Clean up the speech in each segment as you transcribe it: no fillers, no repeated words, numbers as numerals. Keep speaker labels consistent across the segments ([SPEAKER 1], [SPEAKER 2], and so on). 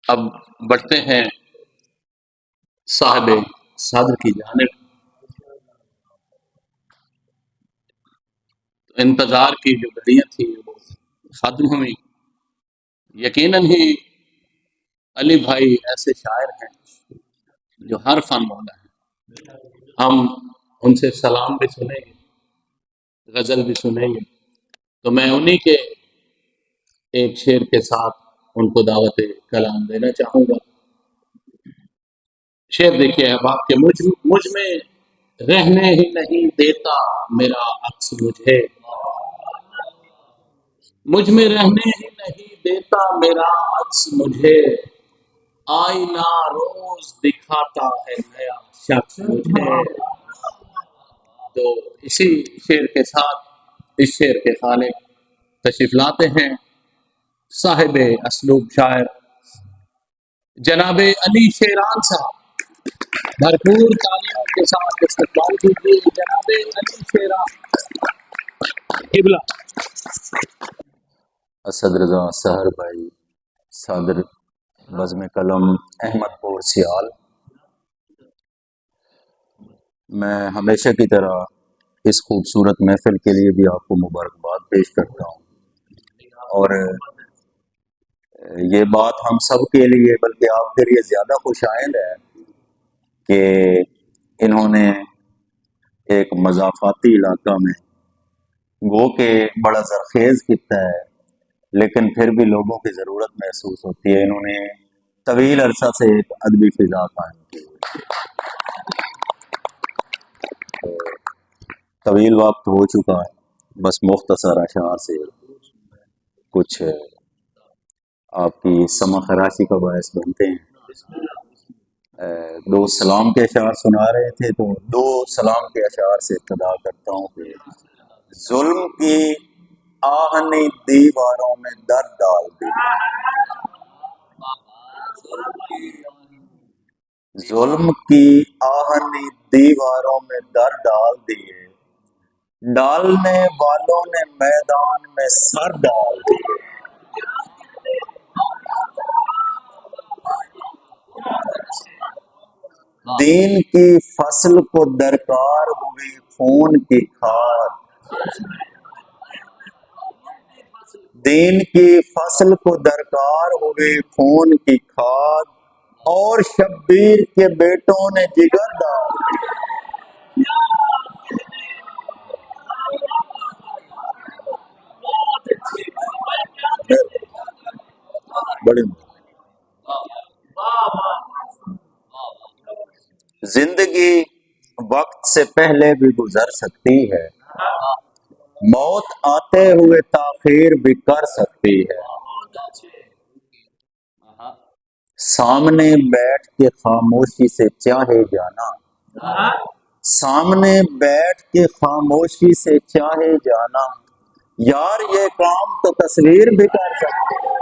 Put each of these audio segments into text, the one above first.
[SPEAKER 1] اب بڑھتے ہیں صاحب صدر کی جانب. انتظار کی جو گھڑیاں تھیں وہ ختم ہوئی. یقیناً ہی علی بھائی ایسے شاعر ہیں جو ہر فن والا ہے. ہم ان سے سلام بھی سنیں گے، غزل بھی سنیں گے. تو میں انہی کے ایک شعر کے ساتھ ان کو دعوت کلام دینا چاہوں گا. شعر دیکھیے احباب کہ مجھ میں رہنے ہی نہیں دیتا میرا عکس مجھے، مجھ میں رہنے ہی نہیں دیتا میرا عکس مجھے، آئینہ روز دکھاتا ہے نیا شخص مجھے. تو اسی شعر کے ساتھ اس شعر کے خالق تشریف لاتے ہیں صاحب اسلوب شاعر جناب علی شیران صاحب. بھرپور تالیوں کے ساتھ استقبال کیجیے جناب علی شیران قبلہ.
[SPEAKER 2] اسد رضا سحر بھائی صادر بزم قلم احمد پور سیال، میں ہمیشہ کی طرح اس خوبصورت محفل کے لیے بھی آپ کو مبارکباد پیش کرتا ہوں. اور یہ بات ہم سب کے لیے بلکہ آپ کے لیے زیادہ خوش آئند ہے کہ انہوں نے ایک مضافاتی علاقہ میں گو کہ بڑا زرخیز خطہ ہے لیکن پھر بھی لوگوں کی ضرورت محسوس ہوتی ہے، انہوں نے طویل عرصہ سے ایک ادبی فضا قائم کی. طویل وقت ہو چکا ہے، بس مختصر اشعار سے کچھ آپ کی سمع خراشی کا باعث بنتے ہیں. دو سلام کے اشعار سنا رہے تھے تو دو سلام کے اشعار سے ابتدا کرتا ہوں کہ ظلم کی آہنی دیواروں میں در ڈال دی، ظلم کی آہنی دیواروں میں در ڈال دیے، ڈالنے والوں نے میدان میں سر ڈال دیے. دین کی فصل کو درکار ہوئی خون کی کھاد، دین کی فصل کو درکار ہوئی خون کی کھاد، اور شبیر کے بیٹوں نے جگر ڈال دی. بڑی زندگی وقت سے پہلے بھی گزر سکتی ہے، موت آتے ہوئے تاخیر بھی کر سکتی ہے. سامنے بیٹھ کے خاموشی سے چاہے جانا، سامنے بیٹھ کے خاموشی سے چاہے جانا، یار یہ کام تو تصویر بھی کر سکتی ہے.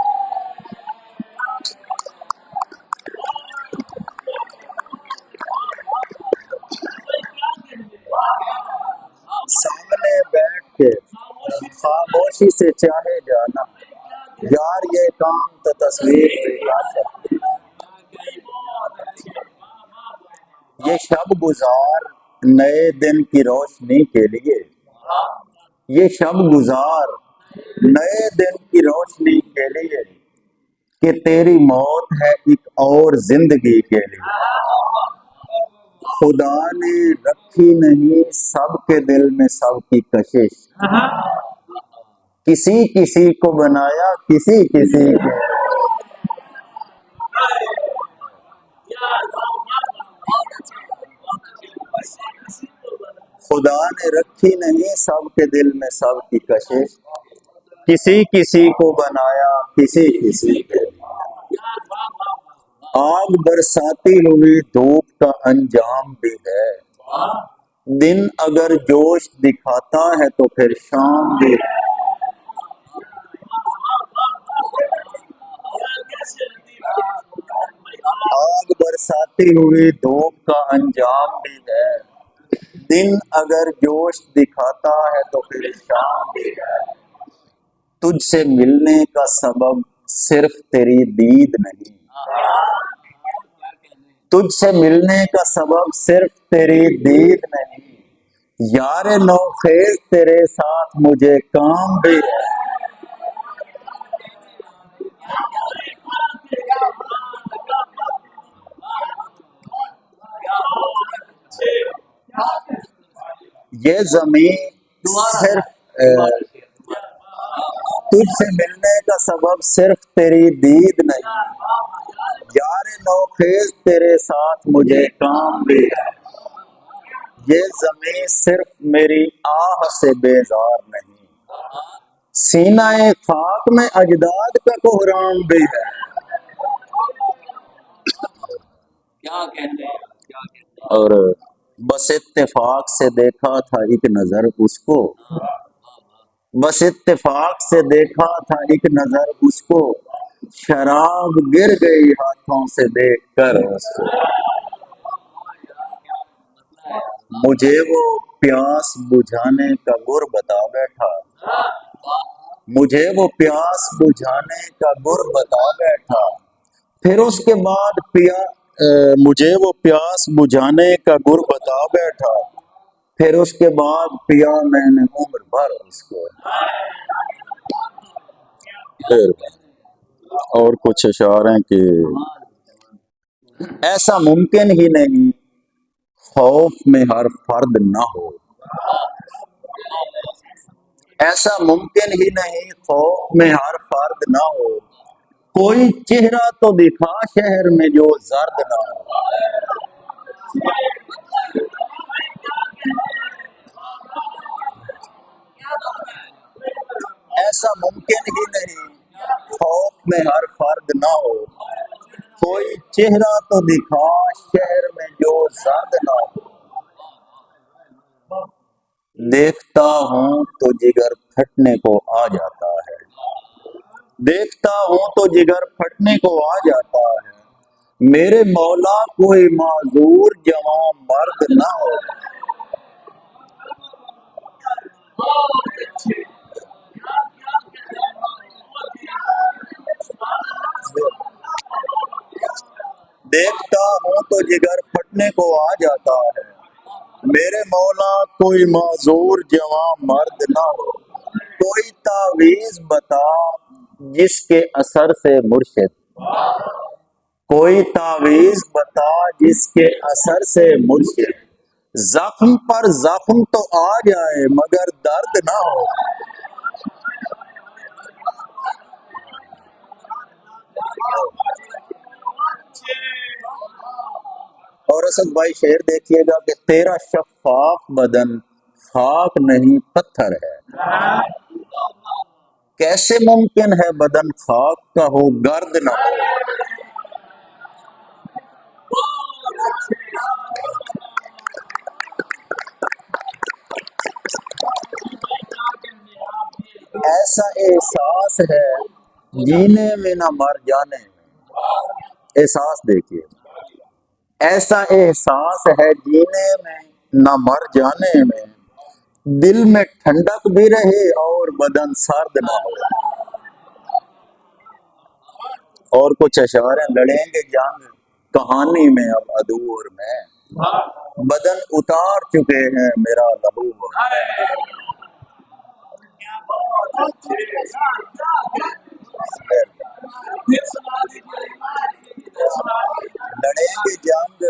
[SPEAKER 2] سامنے بیٹھ کے خاموشی سے چاہے جانا، یار یہ کام تو تصویر بھی کر سکتی ہے. یہ شب گزار نئے دن کی روشنی کے لیے، یہ شب گزار نئے دن کی روشنی کے لیے، کہ تیری موت ہے ایک اور زندگی کے لیے. خدا نے رکھی نہیں سب کے دل میں سب کی کشش، کسی کسی کو بنایا کسی کسی کو. خدا نے رکھی نہیں سب کے دل میں سب کی کشش، کسی کسی کو بنایا کسی کسی کے. آگ برساتی ہوئی دھوپ کا انجام بھی ہے، دن اگر جوش دکھاتا ہے تو پھر شام بھی ہے. آگ برساتی ہوئی دھوپ کا انجام بھی ہے، دن اگر جوش دکھاتا ہے تو پھر شام بھی ہے. تجھ سے ملنے کا سبب صرف تیری دید نہیں، تجھ سے ملنے کا سبب صرف تیری دید نہیں، یار نوخیز تیرے ساتھ مجھے کام بھی ہے۔ یہ زمین صرف تجھ سے ملنے کا سبب صرف تیری دید نہیں، یار نوخیز تیرے ساتھ مجھے کام بھی ہے۔ یہ زمین صرف میری آہ سے بیزار نہیں، سینہ خاک میں اجداد کا کوہرام بھی ہے۔ اور بس اتفاق سے دیکھا تھا ایک نظر اس کو، بس اتفاق سے دیکھا تھا ایک نظر اس کو، شراب گر گئی ہاتھوں سے دیکھ کر اس کو۔ مجھے وہ پیاس بجھانے کا گر بتا بیٹھا، مجھے وہ پیاس بجھانے کا گر بتا بیٹھا، پھر اس کے بعد مجھے وہ پیاس بجھانے کا گر بتا بیٹھا، پھر اس کے بعد پیا میں نے عمر بھر اس کو۔ پھر اور کچھ اشعار ہیں کہ ایسا ممکن ہی نہیں خوف میں ہر فرد نہ ہو، ایسا ممکن ہی نہیں خوف میں ہر فرد نہ ہو، کوئی چہرہ تو دکھا شہر میں جو زرد نہ ہو۔ ایسا ممکن ہی نہیں خوف میں ہر فرد نہ ہو، کوئی چہرہ تو دکھا شہر میں جو زرد نہ ہو۔ دیکھتا ہوں تو جگر پھٹنے کو آ جاتا ہے، دیکھتا ہوں تو جگر پھٹنے کو آ جاتا ہے، میرے مولا کوئی معذور جوان مرد نہ ہو۔ دیکھتا ہوں تو جگر پھٹنے کو آ جاتا ہے، میرے مولا کوئی معذور جوان مرد نہ ہو۔ کوئی تعویذ بتا جس کے اثر سے مرشد، کوئی تعویذ بتا جس کے اثر سے مرشد، زخم پر زخم تو آ جائے مگر درد نہ ہو۔ اور اسد بھائی شعر دیکھیے گا کہ تیرا شفاف بدن خاک نہیں پتھر ہے، کیسے ممکن ہے بدن خاک کا ہو گرد نہ ہو۔ ایسا احساس ہے جینے میں نہ مر جانے میں، احساس دیکھیے، ایسا احساس ہے جینے میں نہ مر جانے میں، دل میں ٹھنڈک بھی رہے اور بدن سرد نہ ہو۔ اور کچھ اشعار ہیں، لڑیں گے جنگ کہانی میں اب عدو اور میں، بدن اتار چکے ہیں میرا لہو اور لڑیں گے جنگ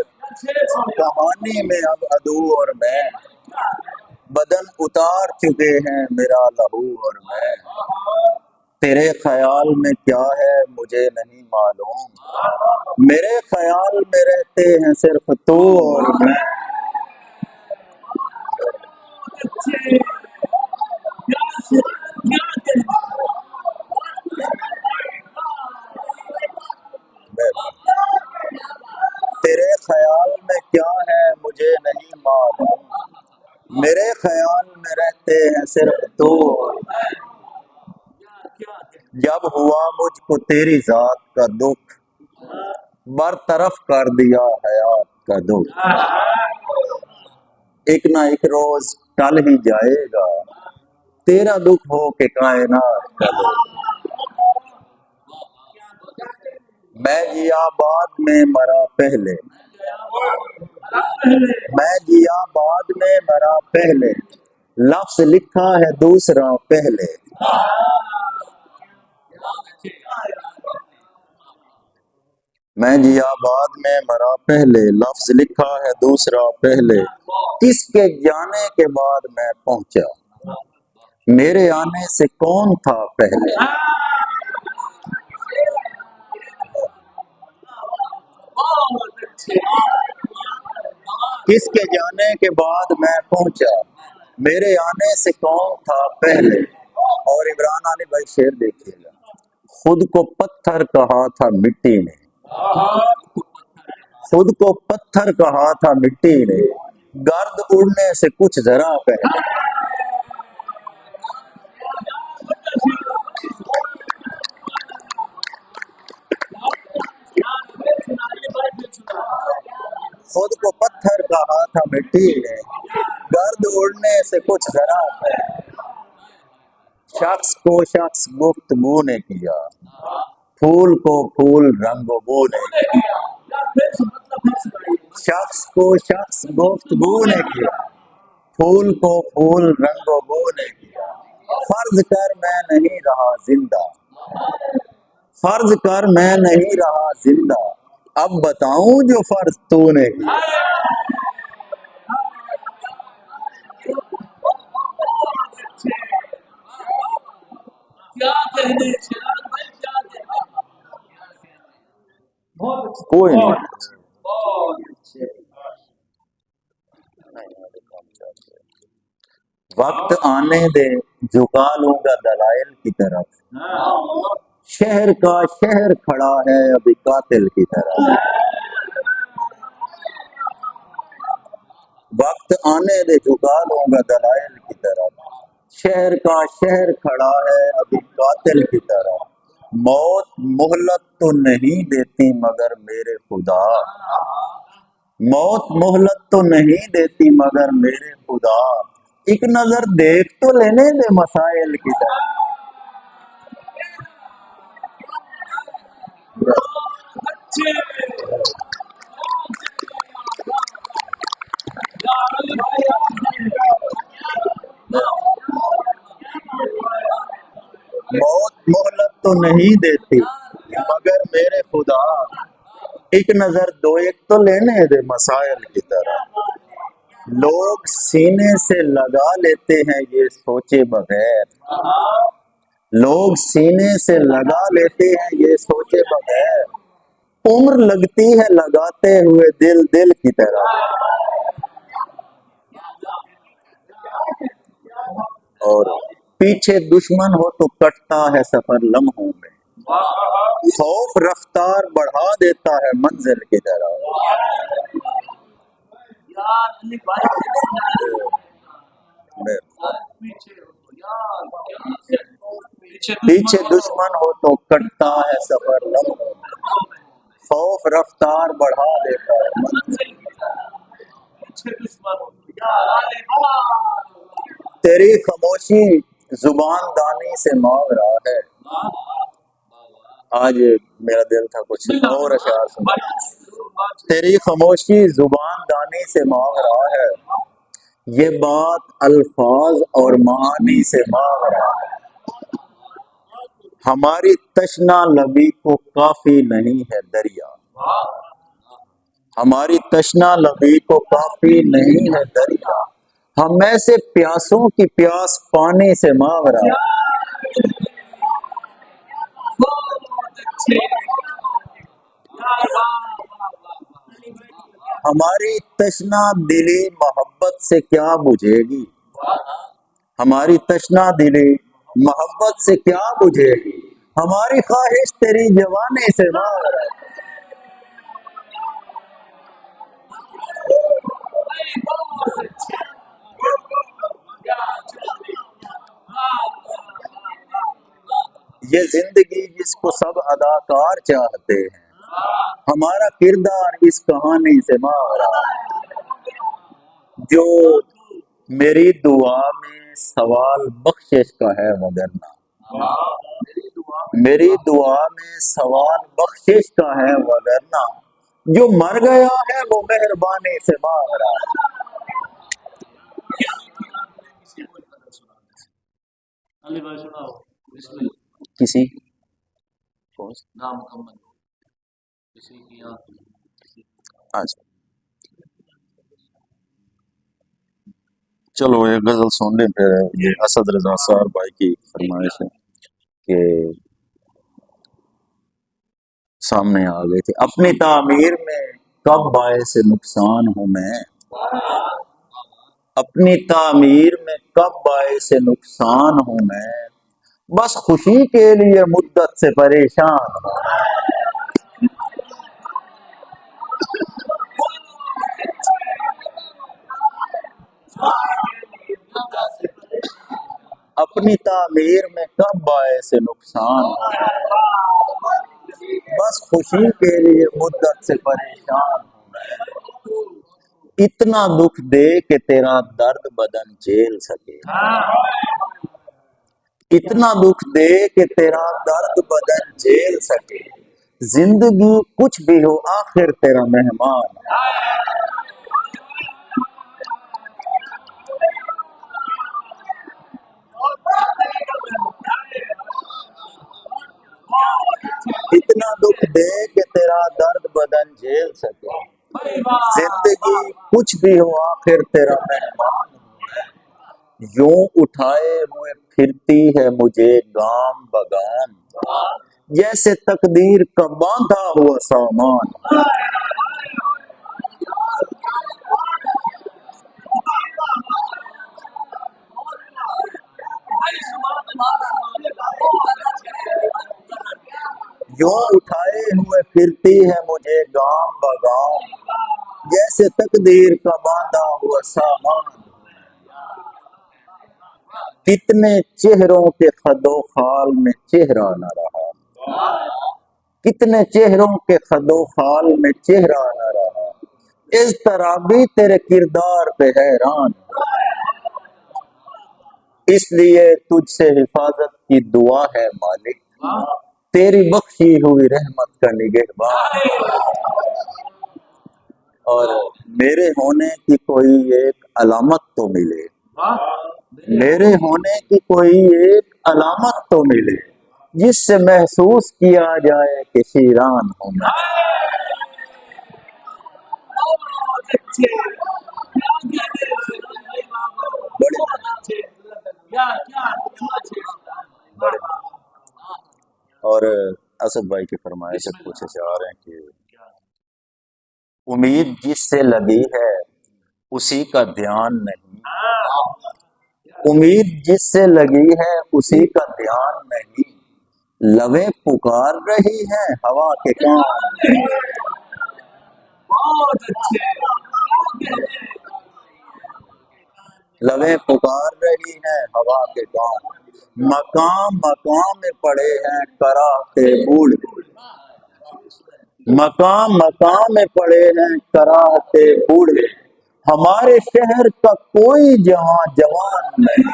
[SPEAKER 2] کہانی میں اب عدو اور میں، بدن اتار چکے ہیں میرا لہو اور میں، تیرے خیال میں کیا ہے مجھے نہیں معلوم، میرے خیال میں رہتے ہیں صرف تو اور میں۔ تیرے خیال میں کیا ہے مجھے نہیں معلوم، میرے خیال میں رہتے ہیں صرف تو اور میں۔ جب ہوا مجھ کو تیری ذات کا دکھ، برطرف کر دیا حیات کا دکھ، ایک نہ ایک روز ٹل ہی جائے گا تیرا دکھ ہو کہ کائنات کا دکھ۔ میں جیا بعد میں مرا پہلے، میں جیا بعد میں مرا پہلے، لفظ لکھا ہے دوسرا پہلے، میں جیا بعد میں مرا پہلے، لفظ لکھا ہے دوسرا پہلے، کس کے جانے کے بعد میں پہنچا، میرے آنے سے کون تھا پہلے، کس کے جانے کے بعد میں پہنچا، میرے آنے سے کون تھا پہلے۔ اور عمران علی بھائی شعر دیکھیے گا، خود کو پتھر کہا تھا مٹی نے، خود کو پتھر کہا تھا مٹی نے، گرد اڑنے سے کچھ ذرا پہلے، خود کو پتھر کہا تھا مٹی نے، گرد اڑنے سے کچھ ذرا پہلے، شخص کو شخص گفتگو نے کیا، پھول کو پھول رنگ و بو نے کیا، شخص کو شخص گفتگو نے کیا، پھول کو پھول رنگ و بو نے کیا، فرض کر میں نہیں رہا زندہ، فرض کر میں نہیں رہا زندہ، اب بتاؤں جو فرض تو نے کیا، کوئی نہیں۔ وقت آنے دے جھکا لوں گا دلائل کی طرف، شہر کا شہر کھڑا ہے ابھی قاتل کی طرف، وقت آنے دے جھکا لوں گا دلائل کی طرف، شہر کا شہر کھڑا ہے ابھی قاتل کی طرف، موت مہلت تو نہیں دیتی مگر میرے خدا، موت مہلت تو نہیں دیتی مگر میرے خدا، ایک نظر دیکھ تو لینے دے مسائل کی طرف، موت مہلت تو نہیں دیتی مگر میرے خدا، ایک نظر دو ایک تو لینے دے مسائل کی طرف، لوگ سینے سے لگا لیتے ہیں یہ سوچے بغیر، لوگ سینے سے لگا لیتے ہیں یہ سوچے بغیر، عمر لگتی ہے لگاتے ہوئے دل دل کی طرح، اور پیچھے دشمن ہو تو کٹتا ہے سفر لمحوں میں، خوف رفتار بڑھا دیتا ہے منزل کی طرح، پیچھے دشمن ہو تو کٹتا ہے سفر لمحوں میں، خوف رفتار بڑھا دیتا ہے منزل کی طرح، تیری خاموشی زبان دانی سے مانگ رہا ہے، آج میرا دل تھا کچھ اور اشعار سنا، تیری خاموشی زبان دانی سے مانگ رہا ہے، یہ بات الفاظ اور معانی سے مانگ رہا ہے، ہماری تشنا لبی کو کافی نہیں ہے دریا، ہماری تشنا لبی کو کافی نہیں ہے دریا، ہم ایسے پیاسوں کی پیاس پانی سے مانگ رہا ہے، ہماری تشنا دلی محبت سے کیا بجھے گی، ہماری تشنا دلی محبت سے کیا بجھے گی، ہماری خواہش تیری جوانی سے مانگ رہا ہے، یہ زندگی جس کو سب اداکار چاہتے ہیں، ہمارا کردار اس کہانی سے مانگ رہا ہے، جو میری دعا میں سوال بخشش کا ہے وگرنہ، میری دعا میں سوال بخشش کا ہے، وگرنہ جو مر گیا ہے وہ مہربانی سے مانگ رہا ہے۔
[SPEAKER 1] کسی کو قدر سنا دے علی بھائی سناؤ بسم اللہ
[SPEAKER 2] کسی
[SPEAKER 1] نام مکمل ہو کسی کی یاد
[SPEAKER 2] اچھا چلو ایک غزل سن لیں، پھر یہ اسد رضا صاحب بھائی کی فرمائش ہے کہ سامنے آ گئے تھے۔ اپنی تعمیر میں کب باعث نقصان ہوں میں، اپنی تعمیر میں کب باعث نقصان ہوں میں، بس خوشی کے لیے مدت سے پریشان ہوں۔ اپنی تعمیر میں کب باعث نقصان ہوں، بس خوشی کے لیے مدت سے پریشان ہوں میں، اتنا دکھ دے کہ تیرا درد بدن جھیل سکے، اتنا دکھ دے کہ تیرا درد بدن جھیل سکے، زندگی کچھ بھی ہو آخر تیرا مہمان ہے۔ اتنا دکھ دے کہ تیرا درد بدن جھیل سکے، زندگی کچھ بھی ہو آخر تیرا مہمان ہے، یوں اٹھائے ہوئے پھرتی ہے مجھے گام بگام، جیسے تقدیر کا باندھا ہوا سامان۔ یوں اٹھائے ہوئے پھرتی ہے مجھے گام بگام، جیسے تقدیر کا باندھا ہوا سامان۔ کتنے چہروں کے خد و خال میں چہرہ نہ رہا، کتنے چہروں کے خد و خال میں چہرہ نہ رہا، اس طرح بھی تیرے کردار پہ حیران ہوں۔ اس لیے تجھ سے حفاظت کی دعا ہے مالک، تیری بخشی ہوئی رحمت کا نگہبان، اور میرے ہونے کی کوئی ایک علامت تو ملے، میرے ہونے کی کوئی ایک علامت تو ملے، جس سے محسوس کیا جائے کہ شیران ہوں میں۔ اور اسد بھائی کی فرمائش سے کچھ اشعار ہیں کہ امید جس سے لگی ہے اسی کا دھیان نہیں، امید جس سے لگی ہے اسی کا دھیان نہیں، لبیں پکار رہی ہیں ہوا کے کان نہیں۔ لبیں پکار رہی ہیں ہوا کے کان، مقام مقام میں پڑے ہیں کراہتے بوڑھے، مقام مقام میں پڑے ہیں کراہتے بوڑھے، ہمارے شہر کا کوئی جہاں جوان نہیں۔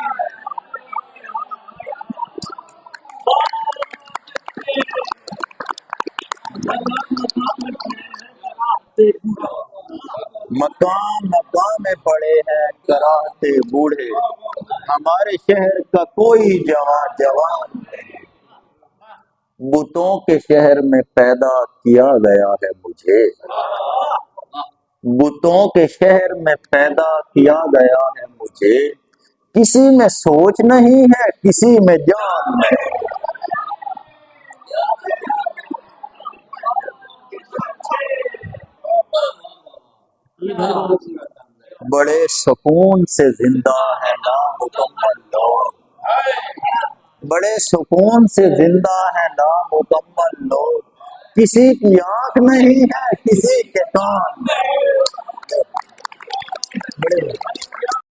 [SPEAKER 2] مقام مقام میں پڑے ہیں کراہتے بوڑھے، ہمارے شہر کا کوئی جہاں جوان نہیں۔ بتوں کے شہر میں پیدا کیا گیا ہے مجھے، بتوں کے شہر میں پیدا کیا گیا ہے مجھے، کسی میں سوچ نہیں ہے کسی میں جان نہیں۔ بڑے سکون سے زندہ ہے نامکمل لوگ، بڑے سکون سے زندہ ہے نامکمل لوگ، کسی کی آنکھ نہیں ہے کسی کے کان نہیں۔